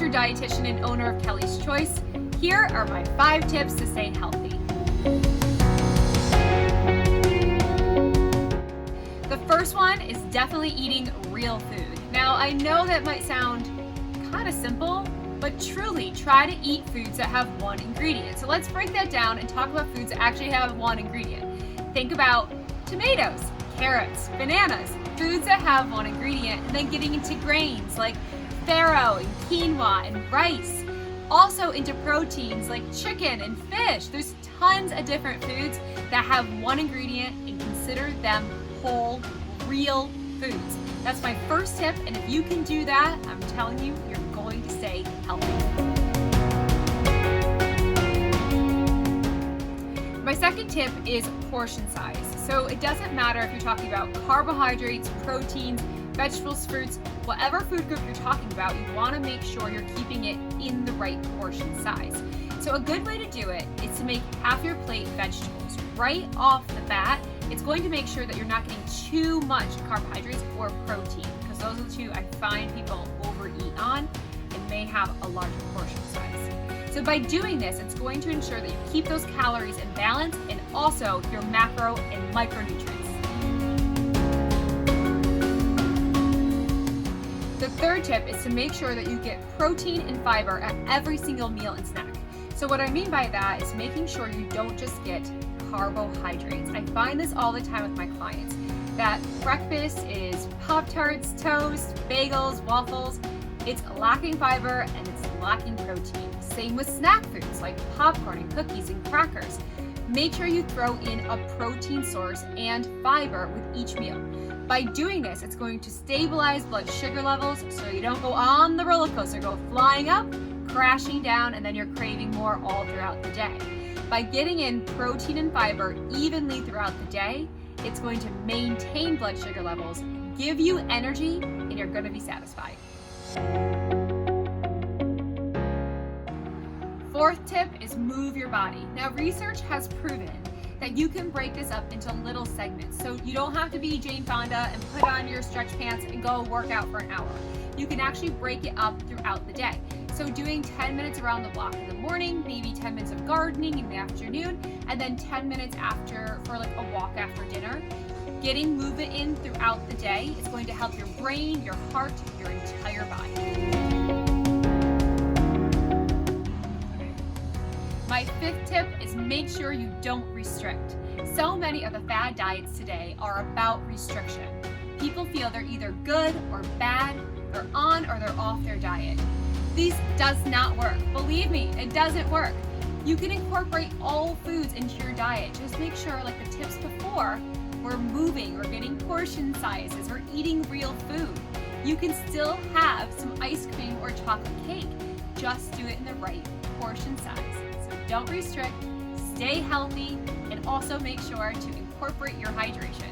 registered dietitian and owner of Kelly's Choice. Here are my 5 tips to stay healthy. The first one is definitely eating real food. Now, I know that might sound kind of simple, but truly try to eat foods that have one ingredient. So let's break that down and talk about foods that actually have one ingredient. Think about tomatoes, carrots, bananas, foods that have one ingredient, and then getting into grains like farro and quinoa and rice. Also into proteins like chicken and fish. There's tons of different foods that have one ingredient, and consider them whole, real foods. That's my first tip, and if you can do that, I'm telling you, you're going to stay healthy. My second tip is portion size. So it doesn't matter if you're talking about carbohydrates, proteins, vegetables, fruits, whatever food group you're talking about, you want to make sure you're keeping it in the right portion size. So a good way to do it is to make half your plate vegetables. Right off the bat, it's going to make sure that you're not getting too much carbohydrates or protein, because those are the two I find people overeat on and may have a larger portion size. So by doing this, it's going to ensure that you keep those calories in balance and also your macro and micronutrients. The third tip is to make sure that you get protein and fiber at every single meal and snack. So what I mean by that is making sure you don't just get carbohydrates. I find this all the time with my clients, that breakfast is Pop-Tarts, toast, bagels, waffles. It's lacking fiber and it's lacking protein. Same with snack foods like popcorn and cookies and crackers. Make sure you throw in a protein source and fiber with each meal. By doing this, it's going to stabilize blood sugar levels so you don't go on the roller coaster, go flying up, crashing down, and then you're craving more all throughout the day. By getting in protein and fiber evenly throughout the day, it's going to maintain blood sugar levels, give you energy, and you're going to be satisfied. Fourth tip is move your body. Now, research has proven that you can break this up into little segments. So you don't have to be Jane Fonda and put on your stretch pants and go work out for an hour. You can actually break it up throughout the day. So doing 10 minutes around the block in the morning, maybe 10 minutes of gardening in the afternoon, and then 10 minutes after for like a walk after dinner. Getting movement in throughout the day is going to help your brain, your heart, your entire body. My fifth tip is make sure you don't restrict. So many of the fad diets today are about restriction. People feel they're either good or bad, they're on or they're off their diet. This does not work. Believe me, it doesn't work. You can incorporate all foods into your diet. Just make sure, like the tips before, we're moving, we're getting portion sizes, we're eating real food. You can still have some ice cream or chocolate cake. Just do it in the right portion size. So don't restrict, stay healthy, and also make sure to incorporate your hydration.